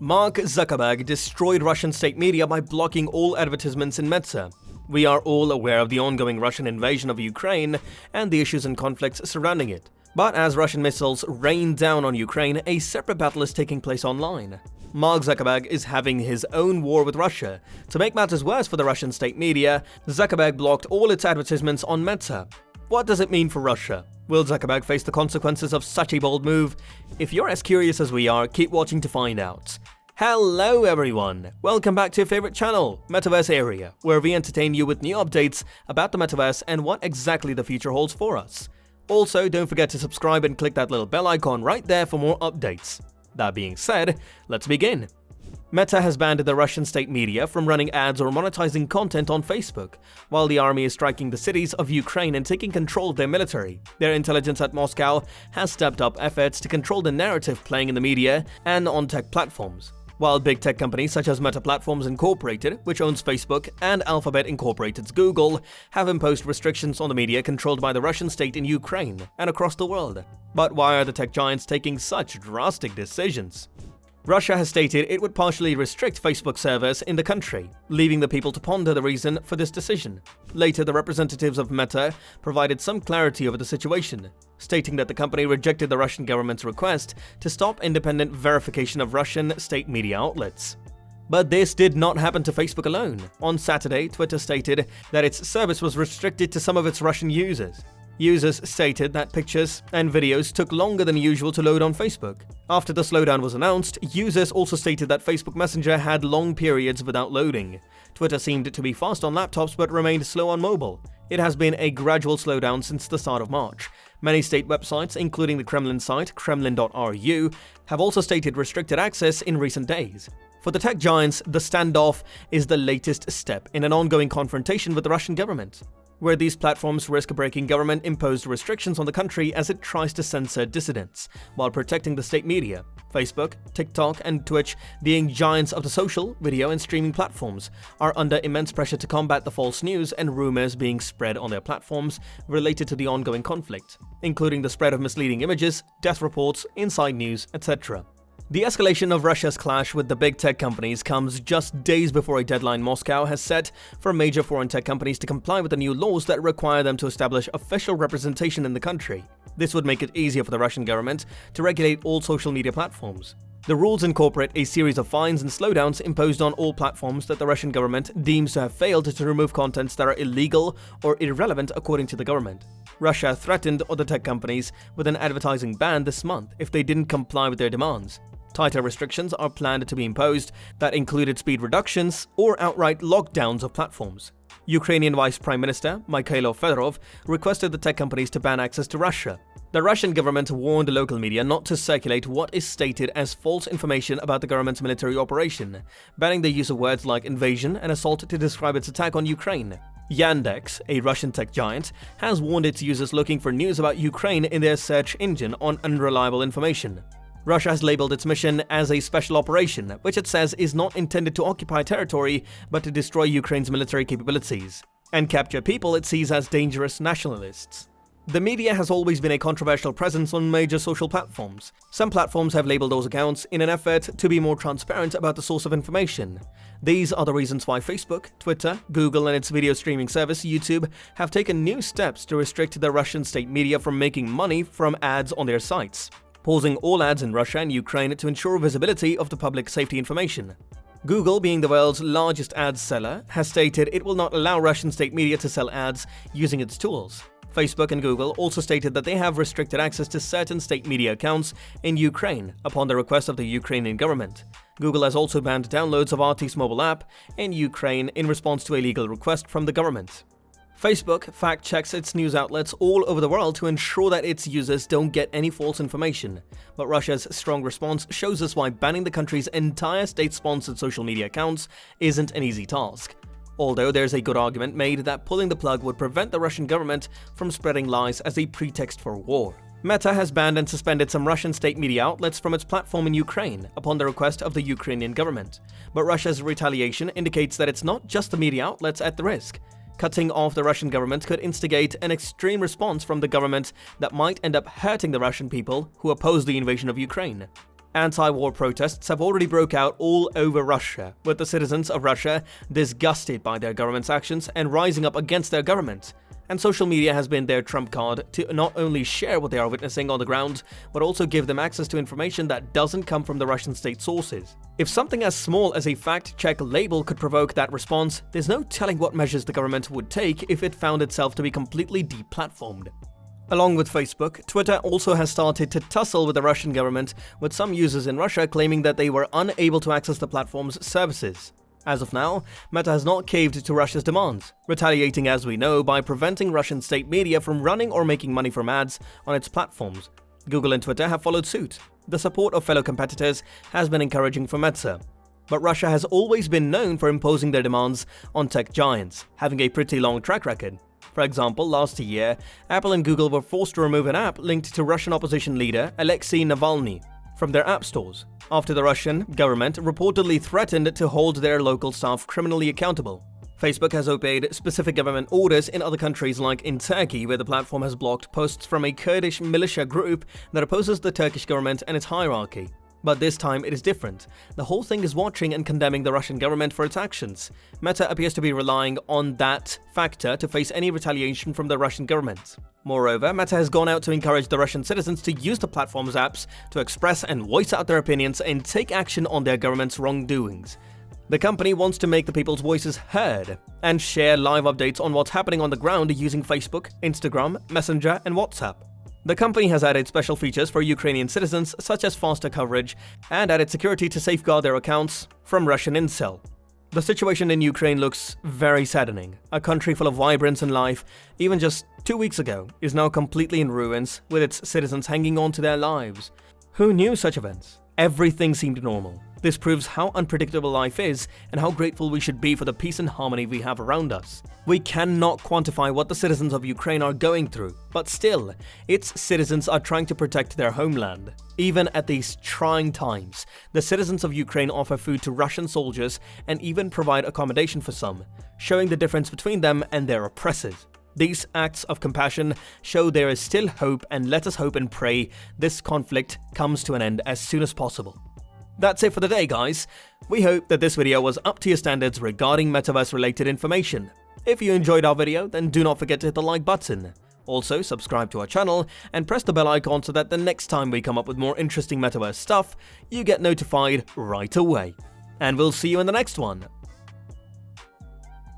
Mark Zuckerberg destroyed Russian state media by blocking all advertisements in Meta. We are all aware of the ongoing Russian invasion of Ukraine and the issues and conflicts surrounding it. But as Russian missiles rain down on Ukraine, a separate battle is taking place online. Mark Zuckerberg is having his own war with Russia. To make matters worse for the Russian state media, Zuckerberg blocked all its advertisements on Meta. What does it mean for Russia? Will Zuckerberg face the consequences of such a bold move? If you're as curious as we are, keep watching to find out. Hello everyone! Welcome back to your favorite channel, Metaverse Area, where we entertain you with new updates about the metaverse and what exactly the future holds for us. Also, don't forget to subscribe and click that little bell icon right there for more updates. That being said, let's begin. Meta has banned the Russian state media from running ads or monetizing content on Facebook, while the army is striking the cities of Ukraine and taking control of their military. Their intelligence at Moscow has stepped up efforts to control the narrative playing in the media and on tech platforms. While big tech companies such as Meta Platforms Incorporated, which owns Facebook, and Alphabet Incorporated's Google, have imposed restrictions on the media controlled by the Russian state in Ukraine and across the world. But why are the tech giants taking such drastic decisions? Russia has stated it would partially restrict Facebook servers in the country, leaving the people to ponder the reason for this decision. Later, the representatives of Meta provided some clarity over the situation, stating that the company rejected the Russian government's request to stop independent verification of Russian state media outlets. But this did not happen to Facebook alone. On Saturday, Twitter stated that its service was restricted to some of its Russian users. Users stated that pictures and videos took longer than usual to load on Facebook. After the slowdown was announced, users also stated that Facebook Messenger had long periods without loading. Twitter seemed to be fast on laptops but remained slow on mobile. It has been a gradual slowdown since the start of March. Many state websites, including the Kremlin site kremlin.ru, have also stated restricted access in recent days. For the tech giants, the standoff is the latest step in an ongoing confrontation with the Russian government, where these platforms risk breaking government-imposed restrictions on the country as it tries to censor dissidents, while protecting the state media. Facebook, TikTok, and Twitch, being giants of the social, video, and streaming platforms, are under immense pressure to combat the false news and rumors being spread on their platforms related to the ongoing conflict, including the spread of misleading images, death reports, inside news, etc. The escalation of Russia's clash with the big tech companies comes just days before a deadline Moscow has set for major foreign tech companies to comply with the new laws that require them to establish official representation in the country. This would make it easier for the Russian government to regulate all social media platforms. The rules incorporate a series of fines and slowdowns imposed on all platforms that the Russian government deems to have failed to remove contents that are illegal or irrelevant according to the government. Russia threatened other tech companies with an advertising ban this month if they didn't comply with their demands. Tighter restrictions are planned to be imposed that included speed reductions or outright lockdowns of platforms. Ukrainian Vice Prime Minister Mikhailo Fedorov requested the tech companies to ban access to Russia. The Russian government warned local media not to circulate what is stated as false information about the government's military operation, banning the use of words like invasion and assault to describe its attack on Ukraine. Yandex, a Russian tech giant, has warned its users looking for news about Ukraine in their search engine on unreliable information. Russia has labeled its mission as a special operation, which it says is not intended to occupy territory but to destroy Ukraine's military capabilities and capture people it sees as dangerous nationalists. The media has always been a controversial presence on major social platforms. Some platforms have labeled those accounts in an effort to be more transparent about the source of information. These are the reasons why Facebook, Twitter, Google, and its video streaming service YouTube have taken new steps to restrict the Russian state media from making money from ads on their sites, pausing all ads in Russia and Ukraine to ensure visibility of the public safety information. Google, being the world's largest ad seller, has stated it will not allow Russian state media to sell ads using its tools. Facebook and Google also stated that they have restricted access to certain state media accounts in Ukraine upon the request of the Ukrainian government. Google has also banned downloads of RT's mobile app in Ukraine in response to a legal request from the government. Facebook fact-checks its news outlets all over the world to ensure that its users don't get any false information. But Russia's strong response shows us why banning the country's entire state-sponsored social media accounts isn't an easy task. Although there's a good argument made that pulling the plug would prevent the Russian government from spreading lies as a pretext for war. Meta has banned and suspended some Russian state media outlets from its platform in Ukraine upon the request of the Ukrainian government. But Russia's retaliation indicates that it's not just the media outlets at the risk. Cutting off the Russian government could instigate an extreme response from the government that might end up hurting the Russian people who oppose the invasion of Ukraine. Anti-war protests have already broke out all over Russia, with the citizens of Russia disgusted by their government's actions and rising up against their government. And social media has been their trump card to not only share what they are witnessing on the ground, but also give them access to information that doesn't come from the Russian state sources. If something as small as a fact-check label could provoke that response, there's no telling what measures the government would take if it found itself to be completely deplatformed. Along with Facebook, Twitter also has started to tussle with the Russian government, with some users in Russia claiming that they were unable to access the platform's services. As of now, Meta has not caved to Russia's demands, retaliating, as we know, by preventing Russian state media from running or making money from ads on its platforms. Google and Twitter have followed suit. The support of fellow competitors has been encouraging for Meta. But Russia has always been known for imposing their demands on tech giants, having a pretty long track record. For example, last year, Apple and Google were forced to remove an app linked to Russian opposition leader Alexei Navalny from their app stores, after the Russian government reportedly threatened to hold their local staff criminally accountable. Facebook has obeyed specific government orders in other countries, like in Turkey, where the platform has blocked posts from a Kurdish militia group that opposes the Turkish government and its hierarchy. But this time it is different. The whole thing is watching and condemning the Russian government for its actions. Meta appears to be relying on that factor to face any retaliation from the Russian government. Moreover, Meta has gone out to encourage the Russian citizens to use the platform's apps to express and voice out their opinions and take action on their government's wrongdoings. The company wants to make the people's voices heard and share live updates on what's happening on the ground using Facebook, Instagram, Messenger, and WhatsApp. The company has added special features for Ukrainian citizens, such as faster coverage, and added security to safeguard their accounts from Russian incel. The situation in Ukraine looks very saddening. A country full of vibrance and life, even just 2 weeks ago, is now completely in ruins, with its citizens hanging on to their lives. Who knew such events? Everything seemed normal. This proves how unpredictable life is and how grateful we should be for the peace and harmony we have around us. We cannot quantify what the citizens of Ukraine are going through, but still, its citizens are trying to protect their homeland. Even at these trying times, the citizens of Ukraine offer food to Russian soldiers and even provide accommodation for some, showing the difference between them and their oppressors. These acts of compassion show there is still hope, and let us hope and pray this conflict comes to an end as soon as possible. That's it for the day, guys. We hope that this video was up to your standards regarding metaverse-related information. If you enjoyed our video, then do not forget to hit the like button. Also, subscribe to our channel and press the bell icon so that the next time we come up with more interesting metaverse stuff, you get notified right away. And we'll see you in the next one.